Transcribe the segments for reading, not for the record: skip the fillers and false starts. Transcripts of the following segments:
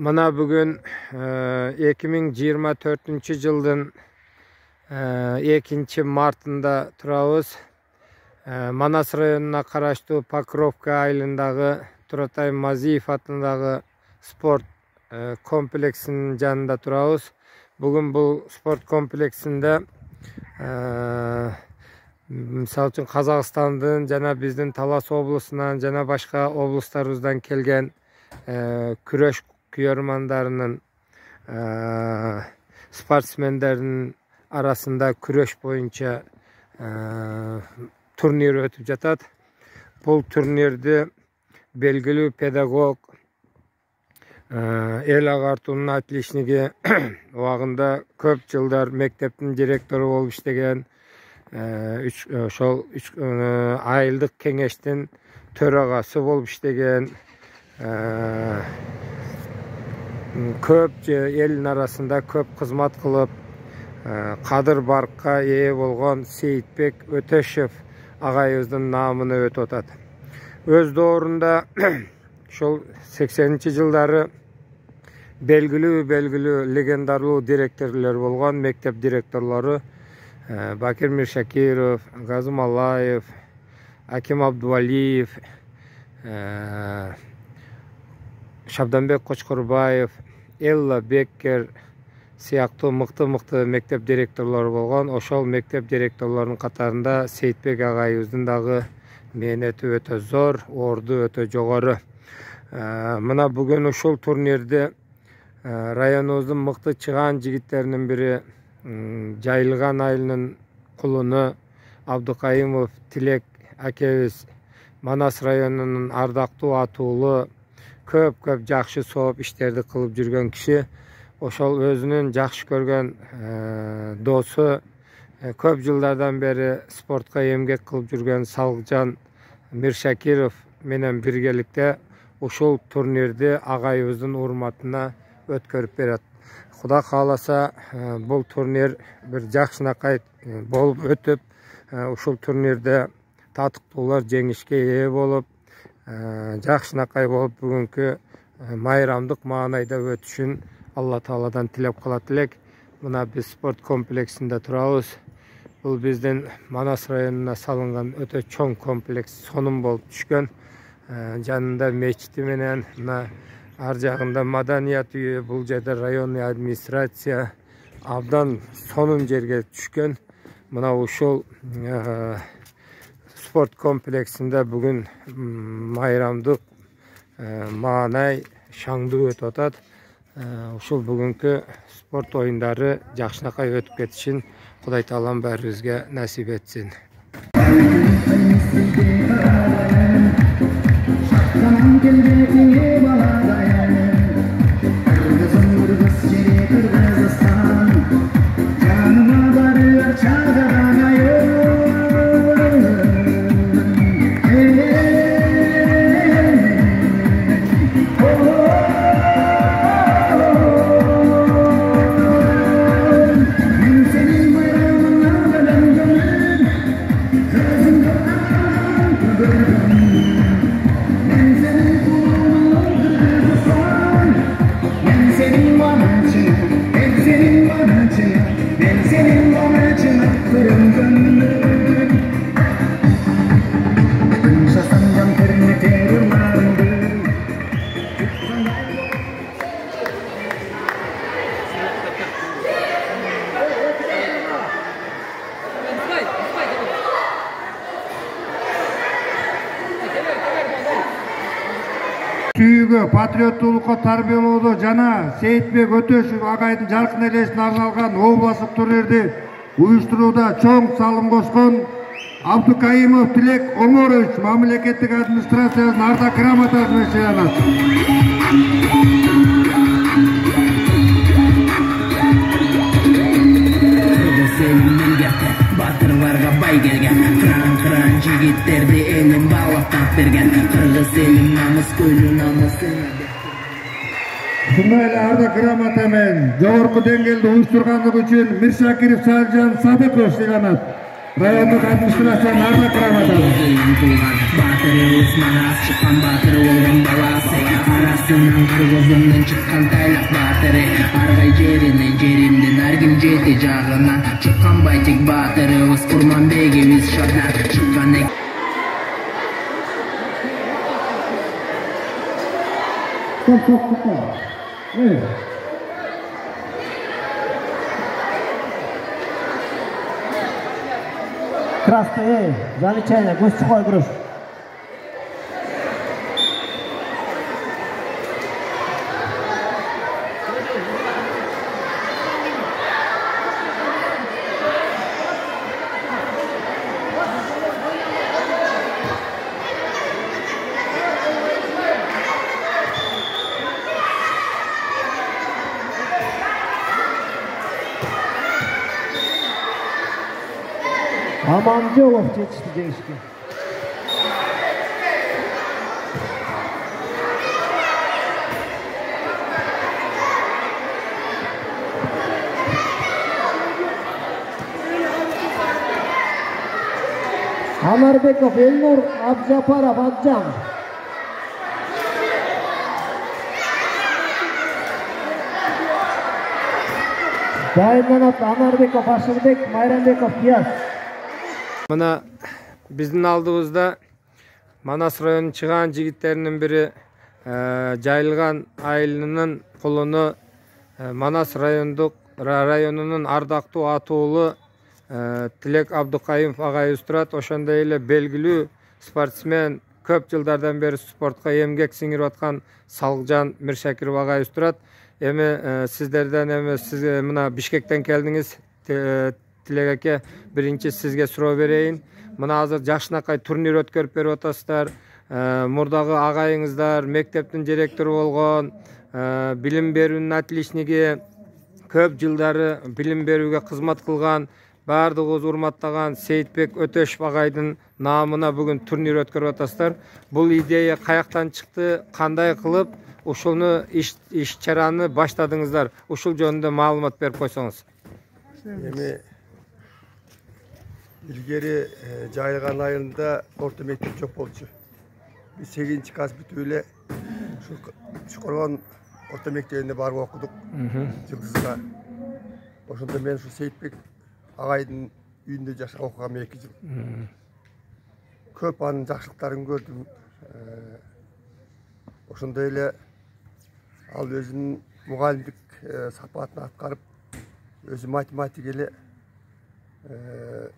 Mana bugün 2024-yılın 2 martında turabız. Manas rayonuna karaştı Pakrovka ayılındağı Turatay Maziyev atındagı sport kompleksinin janında turabız. Bugün bu sport kompleksinde misal üçün Kazakstan'dan jana bizdin Talas oblusundan jana başka obluslarımızdan kelgen küreş kuyarmanlarının sportsmenlerinin arasında küreş boyunca turnir ötüp jatat. Bu turnirde belgili pedagog el agartunun atleşnigi vagında köp yıllar mekteptin direktörü olup işlegen üç ayıldık kengeştin töragası olup işlegen köp elin arasında köp hizmet kılıp Kadir Bark'a eye bolgan Seyitbek Öteşev ağayızın namını öt otat. Öz doğrunda şol 80-ci yılları belgili legendarlı direktörler bolgan mektep direktörleri Bakir Mirşakirov, Gazım Allayev, Akim Abduvaliyev, Şabdanbek Koçkurbayev, Ella Becker siyaktı mıқты mektep direktörleri bolgan. Oşol mektep direktörlerinin katarında Seyitbek ağayыбыздын dagı mehneti öte zor, ordu öte jogorı. Mına bugün oşol turnirde rayonumuzun mıқты çıgan jigitlerinin biri Jayılgan ayılının kulunu Abdukayımov Tilek akebиz Manas rayonunun ardaqtуу atуулу köp жакшы соп иштерди кылып жүргөн киши. Oşol özünün жақшы көрген dostu, köp yıllardan beri sportka emgek kılıp жүрген Salgıcan Mirşakirov menen birgelikte oşol turnirde ağayыбыздын урматына өткөрүп берет. Xuda kalasa bu turnir bir жақшынакай болуп өтүp, oşol turnirde татыктуулар жеңишке ээ болуп, жақшынакай болуп бүгүнкү майрамдык маанайда өтүшүн Allah Taala'dan tilep kılat dilek. Buna biz sport kompleksinde turabız. Bu bizden Manas rayonuna salıngan öte çoğun kompleks sonun bolup düşkön. Janında meçiti menen, ar jagında madaniyat uyü, bul жерде rayonный administrasiya abdan sonun жерге düşkön. Buna uşul sport kompleksinde bugün mayramdık maanay şаңдуу өтүп атат. Ушул бүгүнкү спорт оюндары жакшынакай өтүп кетишин Кудай Таалам баарыбызга насип этсин. Сүйүүгө, патриоттуулукка тарбиялоодо жана Сейитбек Өтөшев агайдын жаркын элесине арналган областтык турнирди уюштурууда чоң салым кошкон Абдукайымов Тилек Оморович мамлекеттик администрациянын ардак грамотасы менен сыйланат. Батырларга бай келген, кыран жигиттерди элин баалап тап берген, кыргыз элин намыс көлү намысына. Ушундай эле ардак грамота менен жогорку деңгээлде уюштурганлыгы үчүн Миршакиров Садыков сыйланат. Райондук администрациянын ардак грамотасы. батыры, Усманас чыккан батыры болгон баласы. Арасынан кыргыздын чыккан тайлак батыры, аргай жеринден ар ким жети жагынан чыккан байтик батыры, Курманбегибиз шадар чыккан. Красный, замечание, гостевой груз. Аманжолов жетишти жеңишке. Амарбеков Элнур, Абжапаров Аджан. Дайынданат Амарбеков Ашырбек, Майрамбеков Кияс. Мына биздин алдыбызда Манас районунун чыган жигиттеринин бири Жайылган айылынын кулуну Манас районунун ардактуу атуулу Тилек Абдукайымов агайыбыз турат. Ошондой эле белгилүү спортсмен, көп жылдардан бери спортко эмгек сиңирип аткан Салгжан Миршакиров агайыбыз турат. Эми сиздерден сиз мына Бишкектен келдиңиз. Тилек аке, биринчи сизге суроо берейин. Мына азыр жакшынакай турнир өткөрүп берип атасыздар. Мурдагы агайыңыздар мектептин директору болгон, билим берүүнүн отличниги, көп жылдары билим берүүгө кызмат кылган, баардыгыбыз урматтаган Сейитбек Өтөшев агайдын наамына бүгүн турнир өткөрүп атасыздар. Бул идея каяктан чыкты, кандай кылып ушуну иш-чараны баштадыңыздар? Ушул жөнүндө маалымат берип койсоңуз. Эми илгери Жайылган айылында орто мектеп жок болчу. Биз 8-чи класс бүтүп эле Чукоргон орто мектебине барып окудук. Жылдызга. Ошондо мен ушу Сейитбек агайдын үйүндө жашап окугам 2 жыл. Көп анын жакшылыктарын көрдүм. Ошондой эле ал өзүнүн мугалимдик сапатын аткарып, өзү математик эле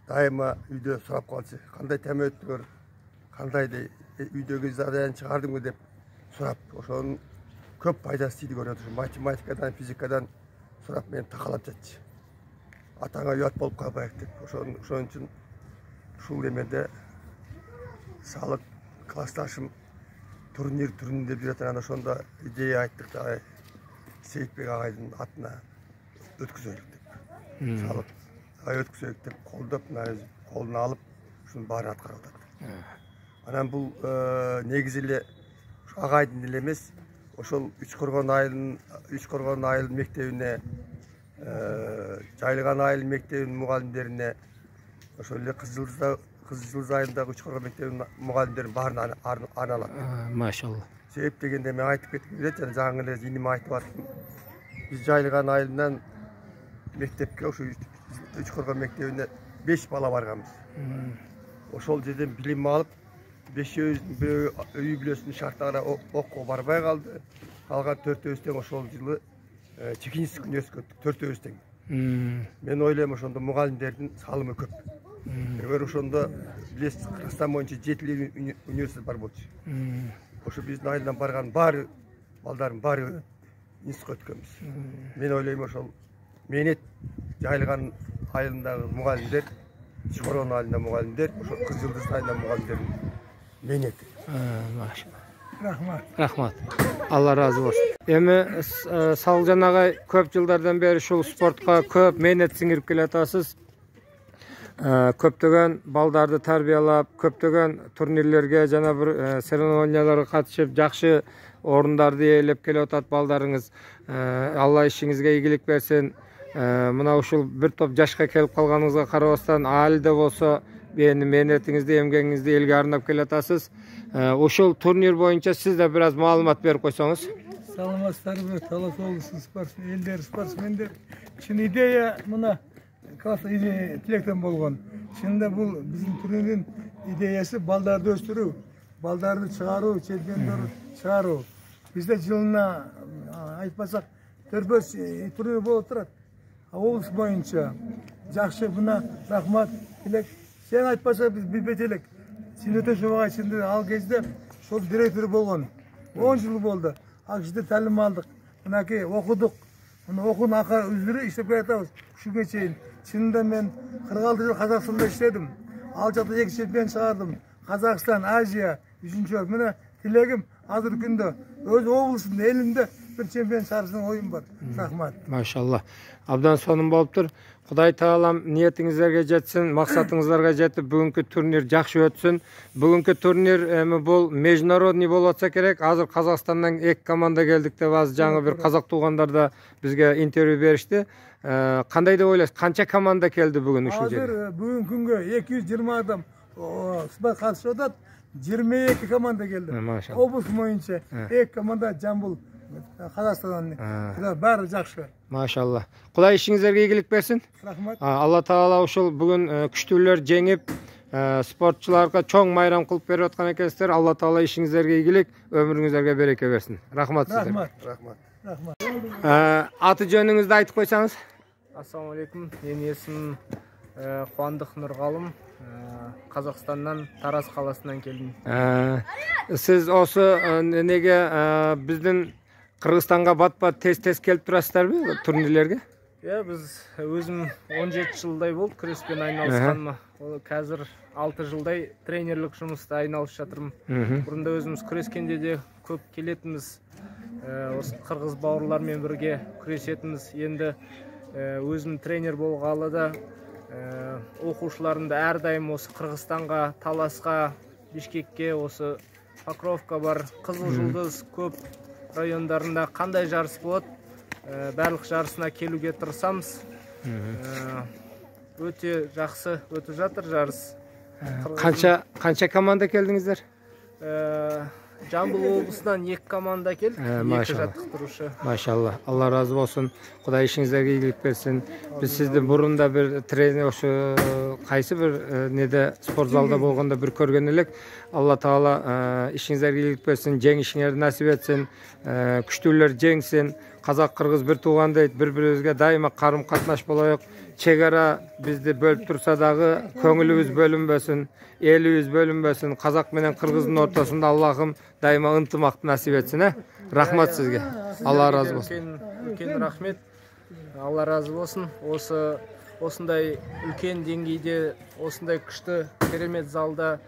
дайыма үйдө сурап калчу. Кандай тема өттүңөр, кандай үйдөгү задаяны чыгардыңбы деп сурап, ошонун көп пайдасы тиди көрөт. Математикадан, физикадан сурап мени такалап жатчы. Атаңа уят болуп калбайык деп. Ошон үчүн ушул эмеде салып классташым турнир деп жүрөт. Анан ошондо идея айттык да Сейитбек агайдын атына өткүзөлүк деп. Салып өткүзөлүк деп колдоп, колуна алып, ушунун баарын аткарып атат. Анан бул негизи эле агайдын эле эмес, ошол Үчкоргон айыл мектебине, Жайылган айыл мектебинин мугалимдерине, ошол эле Кыз Жылдыз айылындагы Үчкоргон мектебинин мугалимдеринин баарына арналат. Машалла. Себеп дегенде мен айтып кетким келет, жана жаңы эле иним айтып аттым. Биз Жайылган айылынан мектепке, ошо Үчкоргон мектебине 5 бала барганбыз. Ошол жерден билим алып, 5 үй бүлөсүнүн шарттарына окууга барбай калды. Калган 4-өбүз тең ошол жылы чекинчи күнү өткөздүк, 4-өбүз тең. Мен ойлойм, ошондо мугалимдердин салымы көп. Эгер ошондо билесиз, Кыргызстан боюнча 7 университет бар болчу. Ошо биздин айылдан барган баары балдардын баары институтка өткөнбүз. Мен ойлойм, ошол менет Жайылган айылындагы мугалимдер, Чукоргон айылындагы мугалимдер, ошол Кыз Жылдыз айылындагы мугалимдердин менети. Рахмат. Алла разы болсун. Эми Салгжан агай, көп жылдардан бери ушул спортко көп менет сиңирип келатасыз. Көптөгөн балдарды тарбиялап, көптөгөн турнирлерге жана бир соревнованияларга катышып, жакшы орундарды ээлеп келип атат балдарыңыз. Алла ишиңизге ийгилик берсин. Мына ушул бир топ жашка келип калганыңызга карабастан, али да болсо менетиңизди, эмгегиңизди элге арнап келатасыз. Ошол турнир боюнча сиз да бир аз маалымат берип койсоңуз. Саламатсыздарбы, Талас облусунун элдер, спортсмендер. Чын идея мына класс тилектен болгон. Чынында бул биздин турнирдин идеясы балдарды өстүрүү, балдарды чыгаруу, чемпиондорду чыгаруу. Бизде жылына айтпасак 4-5 турнир болуп турат. Облус боюнча жакшы мына рахмат тилек. Сен айтпаса биз билбейт элек. Синөтөшөв агай чынында ал кезде ошол директор болгон. 10 жыл болду. Ал кишиден талим алдык. Мынакей окудук. Мына окуун ака үзүрү иштеп келатабыз. Ушуга чейин чынында мен 46 жыл Казакстанда иштедим. Ал жакта 2 чемпион чыгардым. Казакстан, Азия, 3-чү. Мына тилегим азыр күндө өз облусумда, элимде bir чемпион чыгарышын оюм бар. Рахмат. Машалла. Абдан сонун болуптур. Кудай таалам ниетиңиздерге жетсин, максатыңыздарга жетип, бүгүнкү турнир жакшы өтсүн. Бүгүнкү турнир бул международный болуп атса керек. Азыр Казакстандан 2 команда келдик деп аз жаңы бир казак туугандар да бизге интервью беришти. Кандай деп ойлойсуз? Канча команда келди бүгүн ушул жерге? Азыр бүгүн күнгө 220 адам спорт катышып атат. 22 команда келди. Облус боюнча 2 команда Жамбыл, Казакстандан. Баары жакшы. Машалла. Кудай ишиңиздерге ийгилик берсин. Рахмат. Алла таала ушул бүгүн күчтүүлөр жеңип, спортчуларга чоң майрам кылып берип аткан экенсиздер. Алла таала ишиңиздерге ийгилик, ömrүңүздөргө береке берсин. Рахмат сиздерге. Рахмат. Аты жөнүңүздү айтып койсоңуз. Ассаламу алейкум. Менин эсимим Кубандык Нургалым. Казакстандан Тараз каласынан келдим. Сиз осы неге биздин Кыргызстанга бат-бат тез келип турасыздарбы турнирлерге? Биз өзүм 17 жылдай болду күрөспен айналышканыма. Азыр 6 жылдай тренерлик жумушта айналышып жатырмын. Мурунда өзүмүз күрөскенде де көп келетimiz. Осы кыргыз бауырлар менен бирге күрөсетimiz. Енді өзүм тренер болгалы да окуушуларымды ар дайым осы Кыргызстанга, Таласка, Бишкекке, осы Покровка бар, Кызыл Жулдуз көп райондарында кандай жарыс болот, барлык жарысына келүүгө тырысабыз. Өтө жакшы өтүп жатыр жарыс. Канча команда келдиңиздер? Жамбыл облусунан 2 команда келди, 2 жаттыктыруучу. Машалла. Алла разы болсун. Кудай ишиңиздерге ийгилик берсин. Биз сизди мурунда бир тренер ошо кайсы бир неде спорт залда болгондо бир көргөн элек. Алла таала ишиңиздерге ийгилик берсин, жеңишиңерди насип этсин, күчтүүлөр жеңсин. Казак кыргыз бир тууган дейт, бири-бирибизге дайыма карым катнаш болоюк. Чек ара бизди бөлүп турса дагы көңүлүбүз бөлүнбөсүн, элибиз бөлүнбөсүн. Казак менен кыргыздын ортосунда Аллахым дайыма ынтымакты насип этсин. Рахмат сизге. Алла разы болсун. Үлкен рахмет. Алла разы болсун. Осындай үлкен деңгейде, осындай күчтүү керемет залда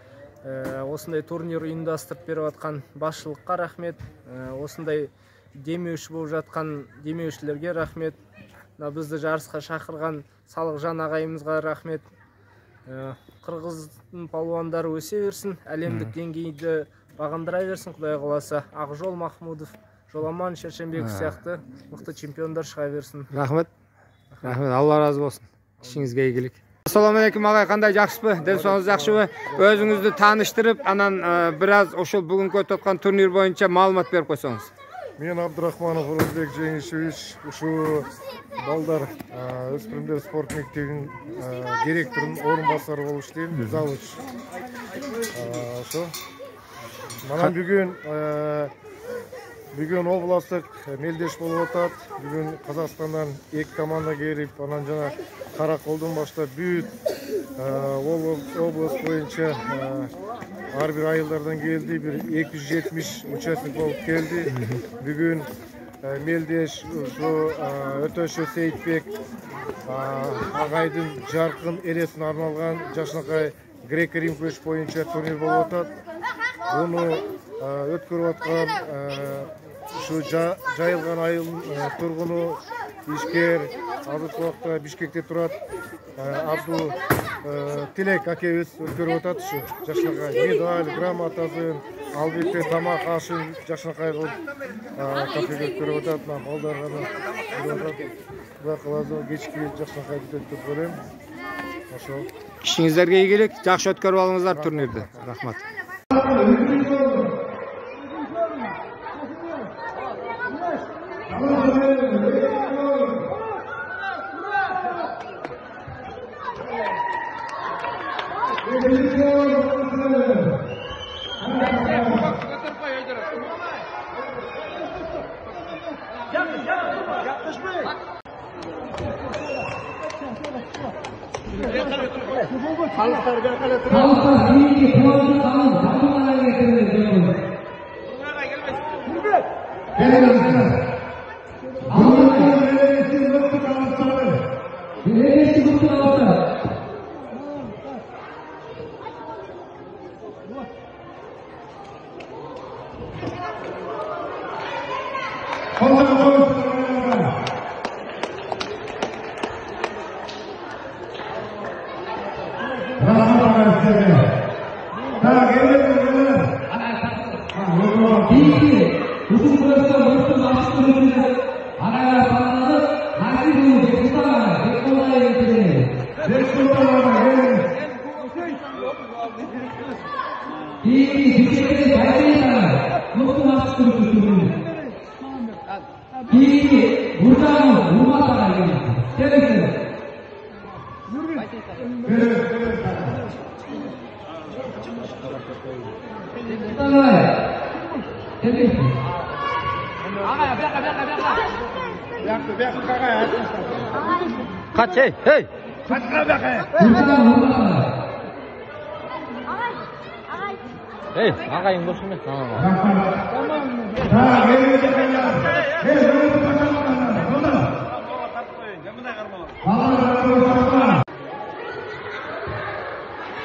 осындай турнир уюмдастырып берип аткан башчылыкка рахмет. Осындай демеуші болып жатқан демеушілерге рахмет. Бізді жарысқа шақырған Салықжан ағайымызға рахмет. Қырғыздың палуандары өсе берсін, әлемдік деңгейді бағындыра берсін, Құдай қаласа. Ақжол Махмудов, Жоламан Шершенбеков сияқты мықты чемпиондар шыға берсін. Рахмет. Рахмет. Алла разы болсын. Ішіңізге игілік. Ассаламу алейкум ағай, қандай жақсызбы? Денсаулығыңыз жақшыбы? Өзіңізді таныштырып, анан біраз ошол бүгүнкү өтүп аткан турнир боюнча маалымат берип койсоңуз. Мен Абдурахманов Орозбек Жеңишевич, ушу балдар өспүрүмдөр спорт мектебинин директорунун орун басары болуп иштейм, завуч. Ошо. Мана бүгүн областык мелдеш болуп атат. Бүгүн Казакстандан 2 команда келип, анан жана Караколдон баштап бүт область боюнча ар бир айылдардан келди, бир 270 участник болуп келди. Бүгүн мелдеш ушу Өтөшө Сейитбек агайдын жаркын элесине арналган жакшынакай греко-рим күрөш боюнча турнир болуп атат. Буну өткөрүп аткан ушу жайылган айылдын тургуну ишкер, азыркы убакта Бишкекте турат Абду Тилек акебиз өткөрүп атат. Ушу жакшынакай медаль, грамотасын, албетте тамак ашын жакшынакай кылып кафеге өткөрүп атат. Балдарга да Кудай кааласа кечки жакшынакай бүтөт деп ойлойм. Ошол. Ишиңиздерге ийгилик, жакшы өткөрүп алыңыздар турнирди. Рахмат. Kaç hey hey. Hey, ağayın boşuna. Tamam.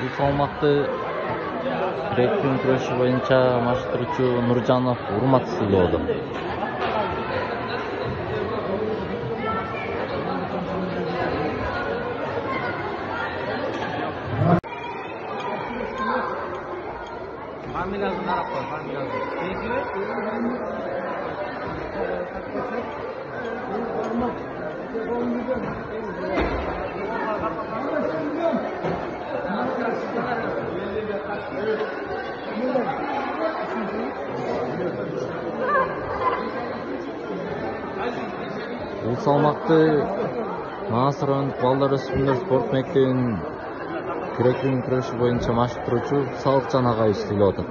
Bu салмакты грек-рим күрөшү боюнча маштыруучу Нуржанов урмат сыйлоодо. Бул салмакты Насыр райондук балдар өспүрүмдөр спорт мектебинин грек-рим күрөшү боюнча маштыруучу Салыкжан агайыбыз сыйлап атат.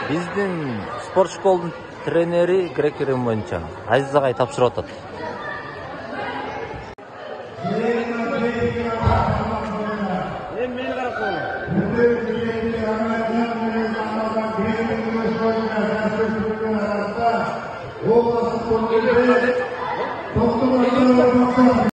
Биздин спорт школдун тренери грек-рим боюнча Азиз агай тапшырып атат. Meyil